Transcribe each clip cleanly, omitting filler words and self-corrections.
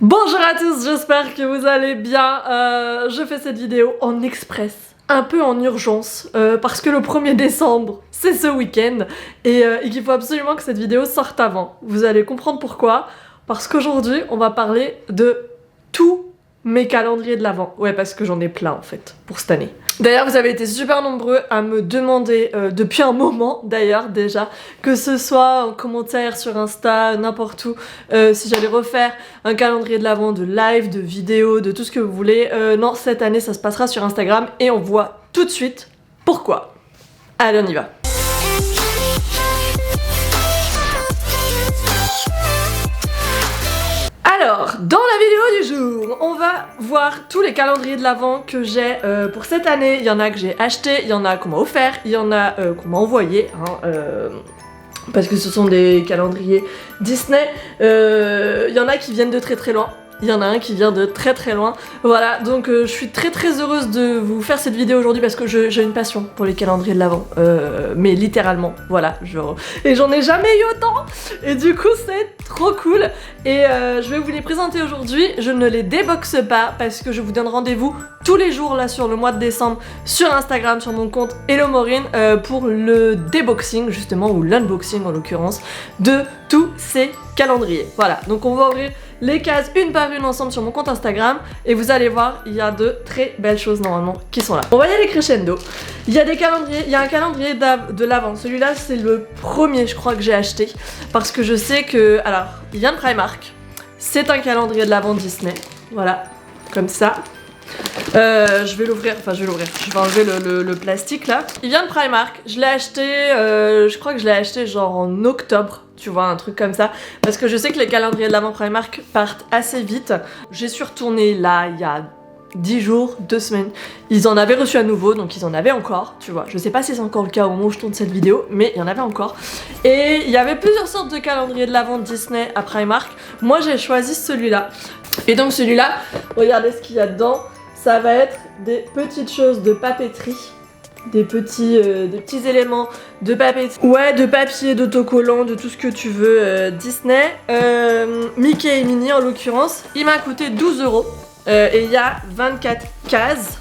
Bonjour à tous, j'espère que vous allez bien. Je fais cette vidéo en express, un peu en urgence, parce que le 1er décembre, c'est ce week-end, et qu'il faut absolument que cette vidéo sorte avant. Vous allez comprendre pourquoi, parce qu'aujourd'hui, on va parler de tous mes calendriers de l'Avent. Ouais, parce que j'en ai plein en fait, pour cette année. D'ailleurs, vous avez été super nombreux à me demander, depuis un moment d'ailleurs déjà, que ce soit en commentaire sur Insta, n'importe où, si j'allais refaire un calendrier de l'Avent, de live, de vidéos, de tout ce que vous voulez. Non, cette année ça se passera sur Instagram et on voit tout de suite pourquoi. Allez, on y va. Alors, dans la vidéo du jour, on va voir tous les calendriers de l'Avent que j'ai pour cette année. Il y en a que j'ai acheté, il y en a qu'on m'a offert, il y en a qu'on m'a envoyé, hein, parce que ce sont des calendriers Disney. Il y en a qui viennent de très très loin. Il y en a un qui vient de très très loin. Voilà, donc je suis très très heureuse de vous faire cette vidéo aujourd'hui parce que j'ai une passion pour les calendriers de l'Avent. Mais littéralement, voilà. Et j'en ai jamais eu autant. Et du coup, c'est trop cool. Et je vais vous les présenter aujourd'hui. Je ne les déboxe pas parce que je vous donne rendez-vous tous les jours là sur le mois de décembre sur Instagram, sur mon compte Hello Maureen, pour le déboxing justement, ou l'unboxing en l'occurrence, de tous ces calendriers. Voilà, donc on va ouvrir les cases une par une ensemble sur mon compte Instagram et vous allez voir, il y a de très belles choses normalement qui sont là. On va y aller crescendo. Il y a des calendriers, il y a un calendrier de l'Avent. Celui-là c'est le premier je crois que j'ai acheté parce que je sais que, alors il vient de Primark. C'est un calendrier de l'Avent Disney, voilà, comme ça. Je vais l'ouvrir, je vais enlever le plastique là. Il vient de Primark, je l'ai acheté, je crois que je l'ai acheté genre en octobre, tu vois, un truc comme ça. Parce que je sais que les calendriers de l'Avent Primark partent assez vite. J'ai su retourner là, il y a 10 jours, 2 semaines. Ils en avaient reçu à nouveau, donc ils en avaient encore, tu vois. Je sais pas si c'est encore le cas au moment où je tourne cette vidéo, mais il y en avait encore. Et il y avait plusieurs sortes de calendriers de l'Avent Disney à Primark. Moi j'ai choisi celui-là. Et donc celui-là, regardez ce qu'il y a dedans. Ça va être des petites choses de papeterie, des petits éléments de papeterie, ouais, de papier, d'autocollant, de tout ce que tu veux, Disney. Mickey et Minnie en l'occurrence, il m'a coûté 12 €. Et il y a 24 cases.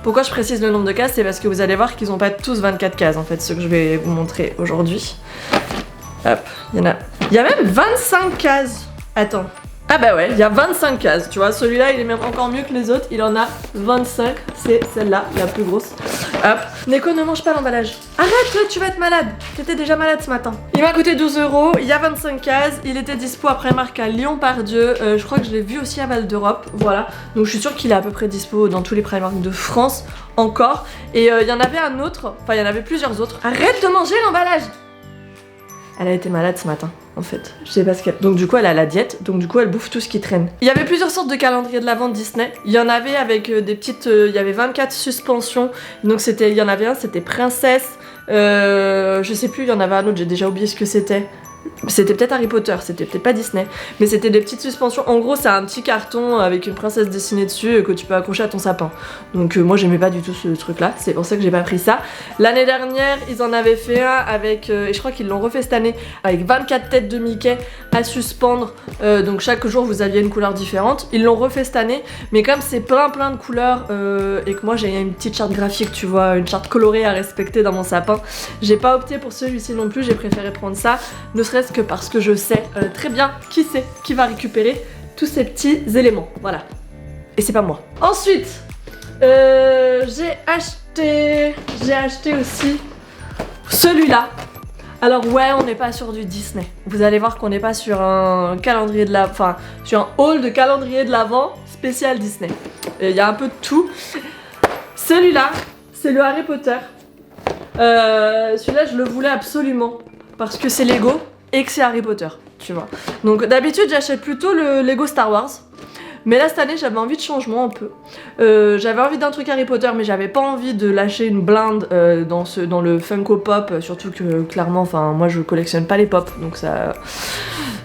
Pourquoi je précise le nombre de cases? C'est parce que vous allez voir qu'ils n'ont pas tous 24 cases en fait, ce que je vais vous montrer aujourd'hui. Hop, il y a même 25 cases. Attends. Ah bah ouais, il y a 25 cases, tu vois, celui-là il est même encore mieux que les autres, il en a 25, c'est celle-là, la plus grosse. Hop, Neko ne mange pas l'emballage. Arrête, tu vas être malade, t'étais déjà malade ce matin. Il m'a coûté 12 €, il y a 25 cases, il était dispo à Primark à Lyon-Pardieu, je crois que je l'ai vu aussi à Val d'Europe, voilà. Donc je suis sûre qu'il est à peu près dispo dans tous les Primark de France, encore. Et il y en avait un autre, enfin il y en avait plusieurs autres. Arrête de manger l'emballage! Elle a été malade ce matin, en fait. Je sais pas ce qu'elle... Donc du coup, elle a la diète, donc du coup, elle bouffe tout ce qui traîne. Il y avait plusieurs sortes de calendriers de l'Avent Disney. Il y en avait avec des petites... il y avait 24 suspensions. Donc il y en avait un, c'était Princesse. Je sais plus, il y en avait un autre, j'ai déjà oublié ce que c'était. C'était peut-être Harry Potter, c'était peut-être pas Disney, mais c'était des petites suspensions. En gros, c'est un petit carton avec une princesse dessinée dessus que tu peux accrocher à ton sapin. Donc moi j'aimais pas du tout ce truc-là, c'est pour ça que j'ai pas pris ça. L'année dernière, ils en avaient fait un avec, et je crois qu'ils l'ont refait cette année, avec 24 têtes de Mickey à suspendre. Donc chaque jour vous aviez une couleur différente. Ils l'ont refait cette année, mais comme c'est plein de couleurs et que moi j'ai une petite charte graphique, tu vois, une charte colorée à respecter dans mon sapin, j'ai pas opté pour celui-ci non plus, j'ai préféré prendre ça, ne serait-ce que parce que je sais très bien qui c'est qui va récupérer tous ces petits éléments, voilà. Et c'est pas moi. Ensuite, j'ai acheté aussi celui-là. Alors ouais, on n'est pas sur du Disney. Vous allez voir qu'on n'est pas sur un calendrier de l'Avent, enfin sur un haul de calendrier de l'Avent spécial Disney. Il y a un peu de tout. Celui-là, c'est le Harry Potter. Celui-là, je le voulais absolument parce que c'est Lego et que c'est Harry Potter, tu vois. Donc d'habitude j'achète plutôt le Lego Star Wars, mais là cette année j'avais envie de changement un peu. J'avais envie d'un truc Harry Potter, mais j'avais pas envie de lâcher une blinde dans le Funko Pop, surtout que clairement, enfin moi je collectionne pas les pop, donc ça...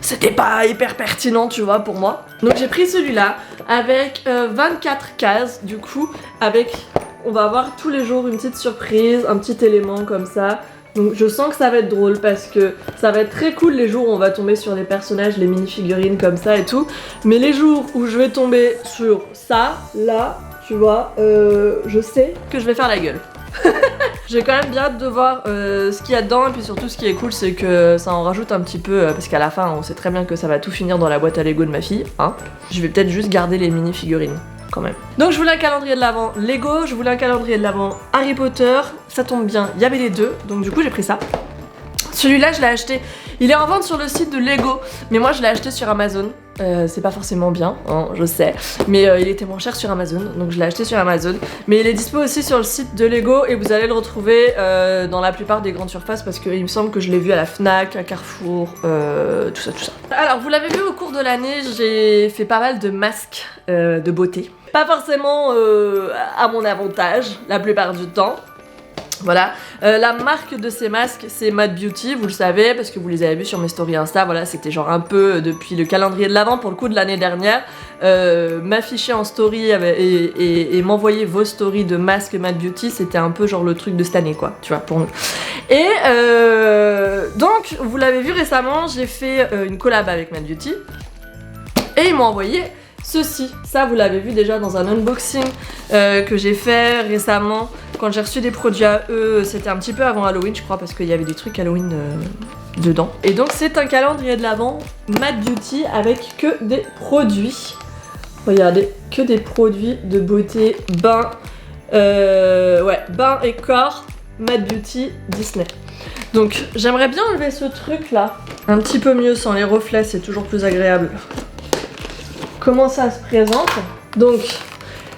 C'était pas hyper pertinent, tu vois, pour moi. Donc j'ai pris celui-là avec 24 cases, du coup, avec... On va avoir tous les jours une petite surprise, un petit élément comme ça. Donc je sens que ça va être drôle parce que ça va être très cool les jours où on va tomber sur les personnages, les mini-figurines comme ça et tout. Mais les jours où je vais tomber sur ça, là, tu vois, je sais que je vais faire la gueule. J'ai quand même bien hâte de voir ce qu'il y a dedans, et puis surtout ce qui est cool c'est que ça en rajoute un petit peu, parce qu'à la fin on sait très bien que ça va tout finir dans la boîte à Lego de ma fille, hein. Je vais peut-être juste garder les mini-figurines quand même. Donc je voulais un calendrier de l'Avent Lego, je voulais un calendrier de l'Avent Harry Potter, ça tombe bien, il y avait les deux, donc du coup j'ai pris ça. Celui-là je l'ai acheté, il est en vente sur le site de Lego, mais moi je l'ai acheté sur Amazon. C'est pas forcément bien, hein, je sais, mais il était moins cher sur Amazon, donc je l'ai acheté sur Amazon. Mais il est dispo aussi sur le site de Lego et vous allez le retrouver dans la plupart des grandes surfaces parce qu'il me semble que je l'ai vu à la Fnac, à Carrefour, tout ça, tout ça. Alors vous l'avez vu au cours de l'année, j'ai fait pas mal de masques de beauté. Pas forcément à mon avantage la plupart du temps. Voilà, la marque de ces masques c'est Mad Beauty, vous le savez parce que vous les avez vus sur mes stories Insta, voilà c'était genre un peu depuis le calendrier de l'Avent pour le coup de l'année dernière, m'afficher en story et m'envoyer vos stories de masques Mad Beauty c'était un peu genre le truc de cette année quoi, tu vois pour nous. Et donc vous l'avez vu récemment, j'ai fait une collab avec Mad Beauty et ils m'ont envoyé ceci, ça vous l'avez vu déjà dans un unboxing que j'ai fait récemment quand j'ai reçu des produits à eux, c'était un petit peu avant Halloween je crois parce qu'il y avait des trucs Halloween dedans. Et donc c'est un calendrier de l'Avent Mad Beauty avec que des produits, regardez, que des produits de beauté, bain, ouais, bain et corps, Mad Beauty Disney. Donc j'aimerais bien enlever ce truc là, un petit peu mieux sans les reflets, c'est toujours plus agréable. Comment ça se présente? Donc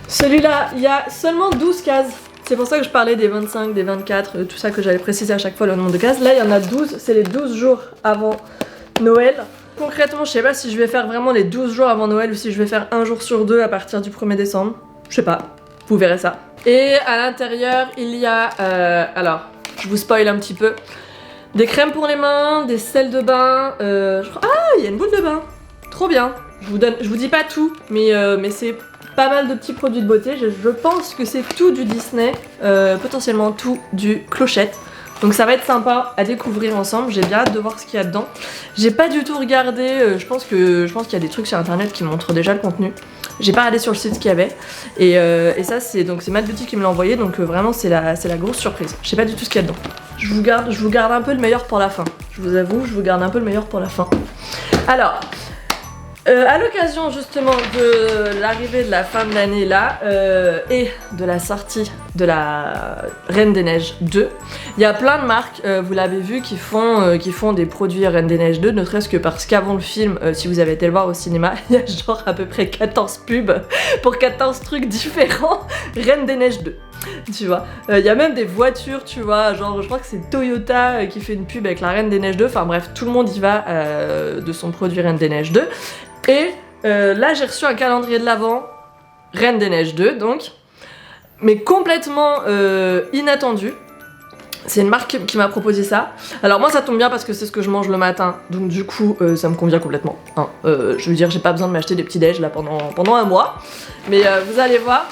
celui-là, il y a seulement 12 cases. C'est pour ça que je parlais des 25, des 24, tout ça que j'allais préciser à chaque fois le nombre de cases. Là, il y en a 12, c'est les 12 jours avant Noël. Concrètement, je sais pas si je vais faire vraiment les 12 jours avant Noël ou si je vais faire un jour sur deux à partir du 1er décembre. Je sais pas, vous verrez ça. Et à l'intérieur, il y a, alors, je vous spoil un petit peu, des crèmes pour les mains, des sels de bain, ah, il y a une boule de bain, trop bien. Je vous dis pas tout, mais c'est pas mal de petits produits de beauté. Je pense que c'est tout du Disney, potentiellement tout du Clochette. Donc ça va être sympa à découvrir ensemble, j'ai bien hâte de voir ce qu'il y a dedans. J'ai pas du tout regardé, je pense qu'il y a des trucs sur internet qui montrent déjà le contenu. J'ai pas regardé sur le site ce qu'il y avait. Et ça c'est Mad Beauty qui me l'a envoyé, donc vraiment c'est la grosse surprise. Je sais pas du tout ce qu'il y a dedans. Je vous garde un peu le meilleur pour la fin. Je vous avoue, je vous garde un peu le meilleur pour la fin. Alors, à l'occasion justement de l'arrivée de la fin de l'année là et de la sortie de la Reine des Neiges 2, il y a plein de marques, vous l'avez vu, qui font des produits Reine des Neiges 2, ne serait-ce que parce qu'avant le film, si vous avez été le voir au cinéma, il y a genre à peu près 14 pubs pour 14 trucs différents Reine des Neiges 2. Tu vois, il y a même des voitures, tu vois, genre je crois que c'est Toyota qui fait une pub avec la Reine des Neiges 2, enfin bref, tout le monde y va de son produit Reine des Neiges 2. Et là j'ai reçu un calendrier de l'Avent Reine des Neiges 2 donc, mais complètement inattendu. C'est une marque qui m'a proposé ça. Alors moi ça tombe bien parce que c'est ce que je mange le matin, donc du coup ça me convient complètement, hein. Je veux dire j'ai pas besoin de m'acheter des petits déj là pendant un mois, mais vous allez voir.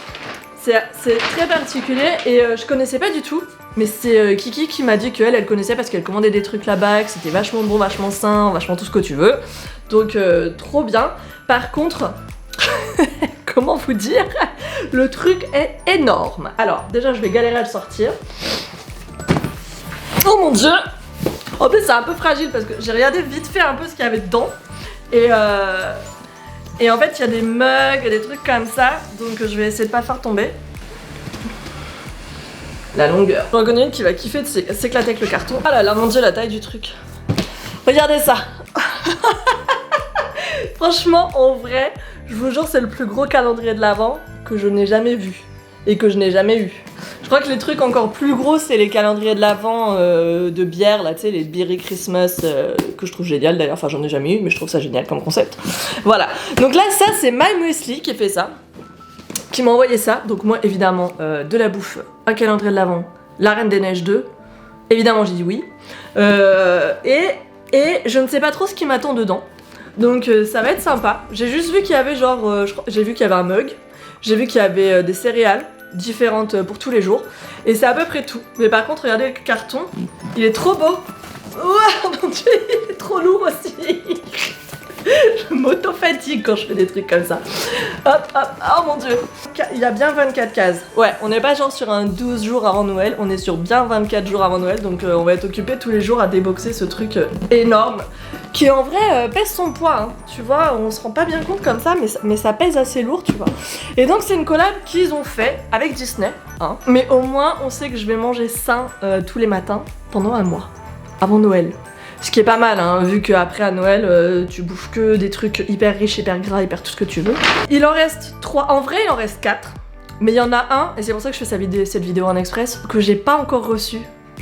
C'est très particulier et je connaissais pas du tout, mais c'est Kiki qui m'a dit qu'elle connaissait parce qu'elle commandait des trucs là-bas, que c'était vachement bon, vachement sain, vachement tout ce que tu veux. Donc trop bien. Par contre, comment vous dire, le truc est énorme. Alors déjà je vais galérer à le sortir. Oh mon dieu! En plus c'est un peu fragile parce que j'ai regardé vite fait un peu ce qu'il y avait dedans. Et en fait, il y a des mugs, des trucs comme ça, donc je vais essayer de pas faire tomber. La longueur. J'en connais une qui va kiffer de s'éclater avec le carton. Ah là là, mon dieu, la taille du truc. Regardez ça. Franchement, en vrai, je vous jure, c'est le plus gros calendrier de l'Avent que je n'ai jamais vu. Et que je n'ai jamais eu. Je crois que les trucs encore plus gros, c'est les calendriers de l'Avent de bière, là, tu sais, les Beery Christmas, que je trouve génial d'ailleurs. Enfin, j'en ai jamais eu, mais je trouve ça génial comme concept. Voilà. Donc là, ça, c'est My Muesli qui fait ça, qui m'a envoyé ça. Donc moi, évidemment, de la bouffe, un calendrier de l'Avent, la Reine des Neiges 2. Évidemment, j'ai dit oui. Et je ne sais pas trop ce qui m'attend dedans. Donc ça va être sympa. J'ai juste vu qu'il y avait genre, j'ai vu qu'il y avait un mug. J'ai vu qu'il y avait des céréales, différentes pour tous les jours. Et c'est à peu près tout. Mais par contre, regardez le carton, il est trop beau. Ouah, mon dieu, il est trop lourd aussi. Je m'auto-fatigue quand je fais des trucs comme ça. Hop, hop, oh mon dieu. Il y a bien 24 cases. Ouais, on n'est pas genre sur un 12 jours avant Noël, on est sur bien 24 jours avant Noël. Donc on va être occupé tous les jours à déboxer ce truc énorme. Qui en vrai pèse son poids, hein. Tu vois, on se rend pas bien compte comme ça, mais ça pèse assez lourd, tu vois. Et donc c'est une collab qu'ils ont fait avec Disney, hein. Mais au moins on sait que je vais manger sain tous les matins pendant un mois, avant Noël. Ce qui est pas mal, hein, vu qu'après à Noël, tu bouffes que des trucs hyper riches, hyper gras, hyper tout ce que tu veux. Il en reste 3, en vrai il en reste 4. Mais il y en a un, et c'est pour ça que je fais cette vidéo en express, que j'ai pas encore reçu.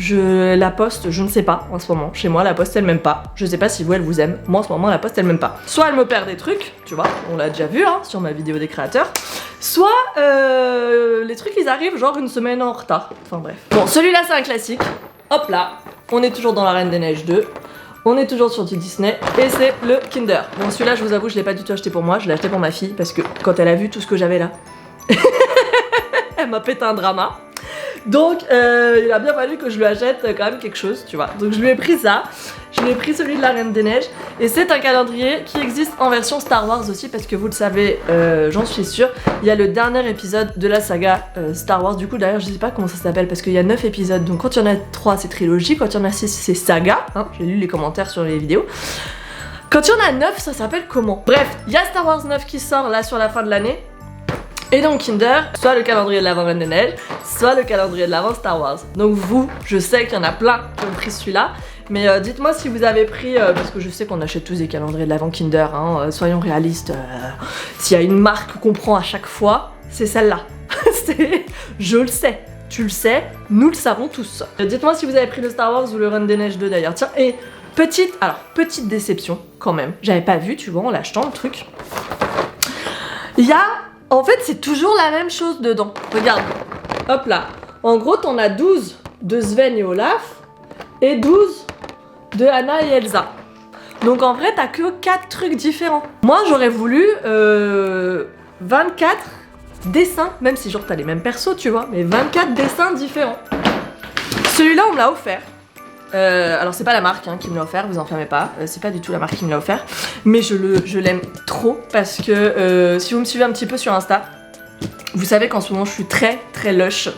La poste, je ne sais pas en ce moment. Chez moi, la poste elle m'aime pas. Je sais pas si vous, elle vous aime. Moi en ce moment, la poste elle m'aime pas. Soit elle me perd des trucs, tu vois, on l'a déjà vu hein, sur ma vidéo des créateurs. Soit les trucs ils arrivent genre une semaine en retard. Enfin bref. Bon, celui-là c'est un classique. Hop là, on est toujours dans la Reine des Neiges 2. On est toujours sur du Disney et c'est le Kinder. Bon celui-là je vous avoue je l'ai pas du tout acheté pour moi, je l'ai acheté pour ma fille parce que quand elle a vu tout ce que j'avais là, elle m'a pété un drama. Donc il a bien fallu que je lui achète quand même quelque chose, tu vois. Donc je lui ai pris ça, je lui ai pris celui de la Reine des Neiges. Et c'est un calendrier qui existe en version Star Wars aussi parce que vous le savez, j'en suis sûre, il y a le dernier épisode de la saga Star Wars. Du coup d'ailleurs je sais pas comment ça s'appelle parce qu'il y a 9 épisodes. Donc quand il y en a 3 c'est trilogie, quand il y en a 6 c'est saga, hein, j'ai lu les commentaires sur les vidéos. Quand il y en a 9 ça s'appelle comment? Bref, il y a Star Wars 9 qui sort là sur la fin de l'année. Et donc Kinder, soit le calendrier de l'avant Reine des Neiges, soit le calendrier de l'avant Star Wars. Donc vous, je sais qu'il y en a plein qui ont pris celui-là, mais dites-moi si vous avez pris, parce que je sais qu'on achète tous des calendriers de l'avant Kinder, hein, soyons réalistes, s'il y a une marque qu'on prend à chaque fois, c'est celle-là. Je le sais, tu le sais, nous le savons tous. Dites-moi si vous avez pris le Star Wars ou le Reine des Neiges 2 d'ailleurs. Tiens, et petite déception quand même, j'avais pas vu, tu vois, en l'achetant le truc. Il y a... En fait, c'est toujours la même chose dedans. Regarde. Hop là. En gros, t'en as 12 de Sven et Olaf et 12 de Anna et Elsa. Donc en vrai, t'as que 4 trucs différents. Moi, j'aurais voulu 24 dessins, même si genre t'as les mêmes persos, tu vois, mais 24 dessins différents. Celui-là, on me l'a offert. Alors c'est pas la marque hein, qui me l'a offert, vous enfermez pas, c'est pas du tout la marque qui me l'a offert, mais je l'aime trop parce que si vous me suivez un petit peu sur Insta, vous savez qu'en ce moment je suis très lush,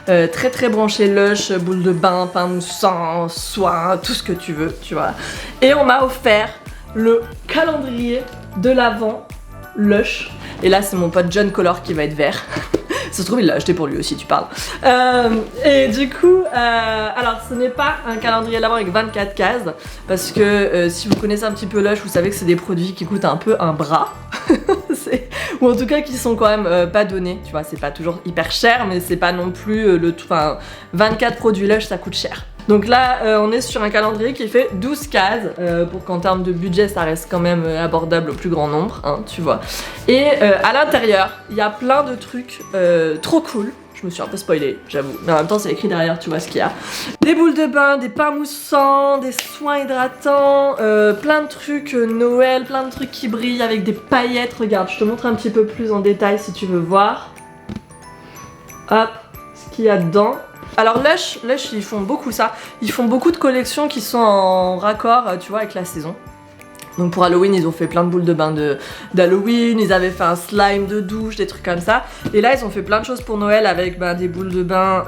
très branchée lush, boule de bain, pain moussant, soin, tout ce que tu veux, tu vois. Et on m'a offert le calendrier de l'avant lush, et là c'est mon pote John Color qui va être vert. Ça se trouve il l'a acheté pour lui aussi, tu parles. Et du coup, alors ce n'est pas un calendrier de l'avant avec 24 cases, parce que si vous connaissez un petit peu Lush, vous savez que c'est des produits qui coûtent un peu un bras. Ou en tout cas qui sont quand même pas donnés, tu vois, c'est pas toujours hyper cher, mais c'est pas non plus le tout. Enfin, 24 produits Lush ça coûte cher. Donc là, on est sur un calendrier qui fait 12 cases, pour qu'en termes de budget, ça reste quand même abordable au plus grand nombre, hein, tu vois. Et à l'intérieur, il y a plein de trucs trop cool. Je me suis un peu spoilée, j'avoue. Mais en même temps, c'est écrit derrière, tu vois ce qu'il y a. Des boules de bain, des pains moussants, des soins hydratants, plein de trucs Noël, plein de trucs qui brillent avec des paillettes. Regarde, je te montre un petit peu plus en détail si tu veux voir. Hop, ce qu'il y a dedans. Alors Lush, ils font beaucoup ça. Ils font beaucoup de collections qui sont en raccord, tu vois, avec la saison. Donc pour Halloween, ils ont fait plein de boules de bain d'Halloween, ils avaient fait un slime de douche, des trucs comme ça. Et là, ils ont fait plein de choses pour Noël avec des boules de bain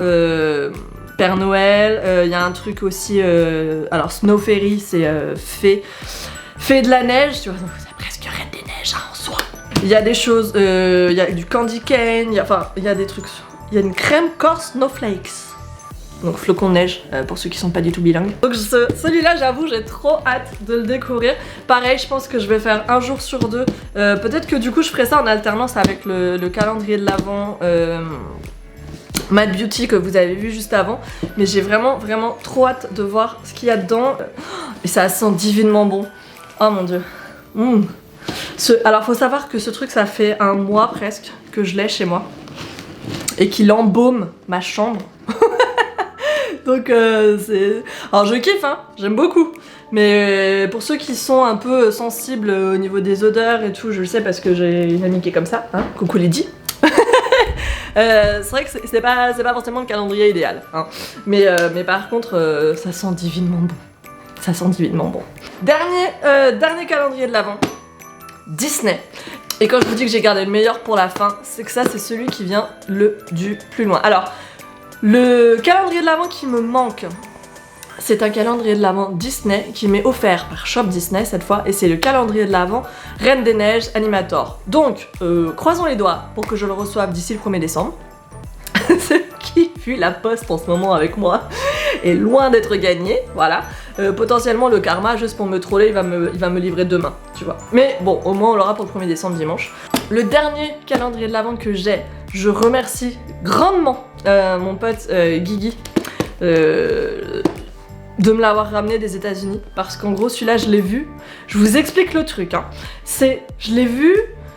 Père Noël. Il y a un truc aussi, alors Snow Fairy, c'est fée de la neige, tu vois, donc c'est presque Reine des Neiges hein, en soi. Il y a des choses, il y a du candy cane, il y a des trucs, il y a une crème corse Snowflakes. Donc flocon de neige, pour ceux qui sont pas du tout bilingues. Donc celui-là, j'avoue, j'ai trop hâte de le découvrir. Pareil, je pense que je vais faire un jour sur deux. Peut-être que du coup, je ferai ça en alternance avec le calendrier de l'avant Mad Beauty que vous avez vu juste avant. Mais j'ai vraiment trop hâte de voir ce qu'il y a dedans. Et ça sent divinement bon. Oh mon dieu. Alors faut savoir que ce truc, ça fait un mois presque que je l'ai chez moi. Et qu'il embaume ma chambre. Donc c'est... Alors je kiffe hein, j'aime beaucoup. Mais pour ceux qui sont un peu sensibles au niveau des odeurs et tout, je le sais parce que j'ai une amie qui est comme ça, hein, coucou Lydie. C'est vrai que c'est pas forcément le calendrier idéal, hein. Mais par contre, ça sent divinement bon. Ça sent divinement bon. Dernier calendrier de l'Avent, Disney. Et quand je vous dis que j'ai gardé le meilleur pour la fin, c'est que ça, c'est celui qui vient du plus loin. Alors, le calendrier de l'Avent qui me manque, c'est un calendrier de l'Avent Disney qui m'est offert par Shop Disney cette fois, et c'est le calendrier de l'Avent Reine des Neiges Animator. Donc, croisons les doigts pour que je le reçoive d'ici le 1er décembre. Ce qui fut la poste en ce moment avec moi est loin d'être gagné, voilà. Potentiellement le karma, juste pour me troller, il va me livrer demain, tu vois. Mais bon, au moins on l'aura pour le 1er décembre dimanche. Le dernier calendrier de l'Avent que j'ai, je remercie grandement mon pote Guigui de me l'avoir ramené des États-Unis, parce qu'en gros celui-là je l'ai vu. Je vous explique le truc, hein. Je l'ai vu.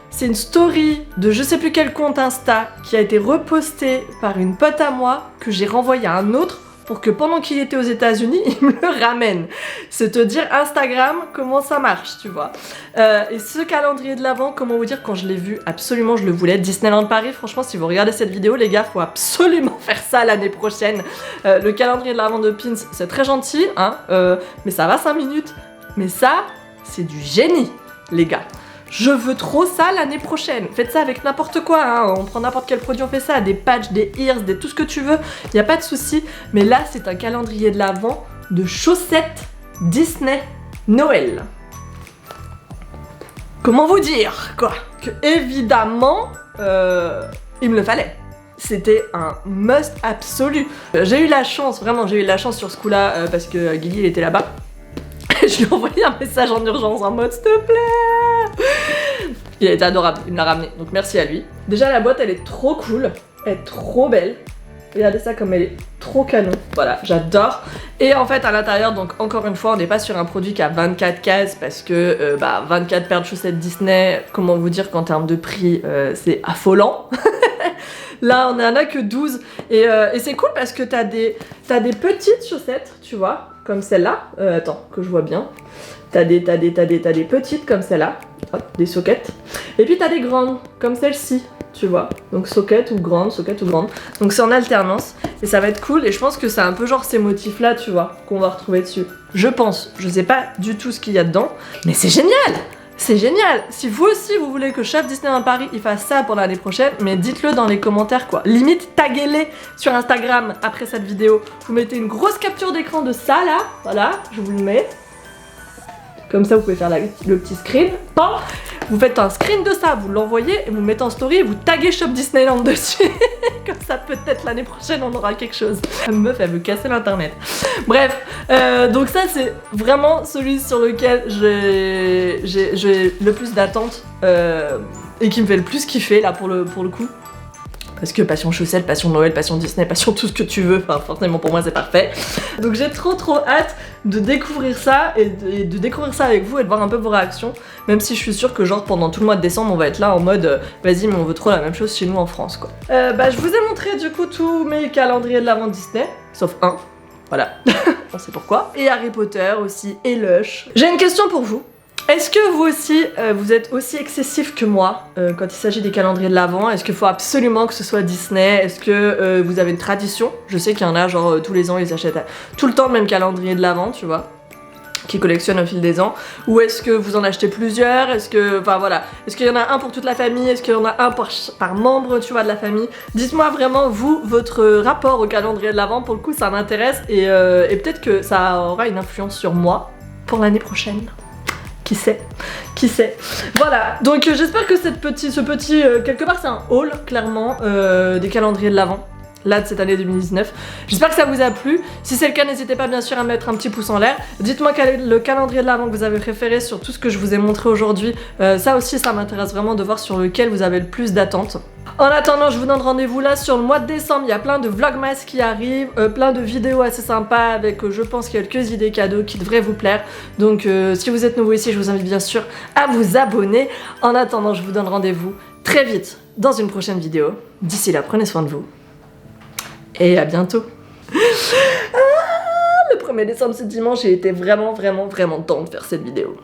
C'est une story de je sais plus quel compte Insta qui a été repostée par une pote à moi que j'ai renvoyé à un autre pour que pendant qu'il était aux États-Unis, il me le ramène. C'est te dire Instagram, comment ça marche, tu vois. Et ce calendrier de l'Avent, comment vous dire, quand je l'ai vu, absolument je le voulais. Disneyland Paris, franchement, si vous regardez cette vidéo, les gars, faut absolument faire ça l'année prochaine. Le calendrier de l'Avent de Pins, c'est très gentil, hein, mais ça va 5 minutes. Mais ça, c'est du génie, les gars. Je veux trop ça l'année prochaine. Faites ça avec n'importe quoi, hein. On prend n'importe quel produit, on fait ça. Des patchs, des ears, des tout ce que tu veux. Y a pas de souci. Mais là, c'est un calendrier de l'Avent de chaussettes Disney Noël. Comment vous dire, quoi? Que évidemment, il me le fallait. C'était un must absolu. J'ai eu la chance, vraiment, j'ai eu la chance sur ce coup-là, parce que Guigui, il était là-bas. Je lui ai envoyé un message en urgence en mode s'il te plaît. Il a été adorable, il me l'a ramené, donc merci à lui. Déjà la boîte elle est trop cool, elle est trop belle. Regardez ça comme elle est trop canon, voilà, j'adore. Et en fait à l'intérieur, donc encore une fois, on n'est pas sur un produit qui a 24 cases parce que 24 paires de chaussettes Disney, comment vous dire qu'en termes de prix, c'est affolant. Là on en a que 12 et c'est cool parce que t'as des petites chaussettes, tu vois, comme celle-là. Attends, que je vois bien. T'as des petites comme celle-là, hop, des soquettes. Et puis t'as des grandes, comme celle-ci, tu vois. Donc soquette ou grande. Donc c'est en alternance et ça va être cool. Et je pense que c'est un peu genre ces motifs-là, tu vois, qu'on va retrouver dessus. Je pense, je sais pas du tout ce qu'il y a dedans, mais c'est génial! C'est génial! Si vous aussi vous voulez que Chef Disneyland Paris il fasse ça pour l'année prochaine, mais dites-le dans les commentaires quoi. Limite taguez-les sur Instagram après cette vidéo. Vous mettez une grosse capture d'écran de ça là, voilà, je vous le mets. Comme ça vous pouvez faire le petit screen. Bon, vous faites un screen de ça, vous l'envoyez et vous le mettez en story et vous taguez Shop Disneyland dessus. Comme ça peut-être l'année prochaine on aura quelque chose. La meuf elle veut casser l'internet. Bref, donc ça c'est vraiment celui sur lequel j'ai le plus d'attente et qui me fait le plus kiffer là pour le coup. Parce que passion chaussettes, passion Noël, passion Disney, passion tout ce que tu veux, enfin forcément pour moi c'est parfait. Donc j'ai trop hâte de découvrir ça et de découvrir ça avec vous et de voir un peu vos réactions. Même si je suis sûre que genre pendant tout le mois de décembre on va être là en mode vas-y mais on veut trop la même chose chez nous en France quoi. Je vous ai montré du coup tous mes calendriers de l'Avent Disney, sauf un, voilà, on sait pourquoi. Et Harry Potter aussi, et Lush. J'ai une question pour vous. Est-ce que vous aussi, vous êtes aussi excessif que moi quand il s'agit des calendriers de l'Avent? Est-ce qu'il faut absolument que ce soit Disney? Est-ce que vous avez une tradition? Je sais qu'il y en a, genre tous les ans ils achètent tout le temps le même calendrier de l'Avent, tu vois, qui collectionnent au fil des ans. Ou est-ce que vous en achetez plusieurs? Est-ce que, enfin voilà, est-ce qu'il y en a un pour toute la famille? Est-ce qu'il y en a un par membre, tu vois, de la famille? Dites-moi vraiment, vous, votre rapport au calendrier de l'Avent, pour le coup ça m'intéresse et peut-être que ça aura une influence sur moi pour l'année prochaine. Qui sait? Qui sait? Voilà, donc j'espère que ce petit quelque part c'est un haul, clairement, des calendriers de l'Avent, là de cette année 2019. J'espère que ça vous a plu. Si c'est le cas, n'hésitez pas bien sûr à mettre un petit pouce en l'air. Dites-moi quel est le calendrier de l'Avent que vous avez préféré sur tout ce que je vous ai montré aujourd'hui. Ça aussi, ça m'intéresse vraiment de voir sur lequel vous avez le plus d'attentes. En attendant, je vous donne rendez-vous là sur le mois de décembre. Il y a plein de vlogmas qui arrivent, plein de vidéos assez sympas avec, je pense, quelques idées cadeaux qui devraient vous plaire. Donc, si vous êtes nouveau ici, je vous invite bien sûr à vous abonner. En attendant, je vous donne rendez-vous très vite dans une prochaine vidéo. D'ici là, prenez soin de vous. Et à bientôt. Le 1er décembre, c'est dimanche, j'ai été vraiment temps de faire cette vidéo.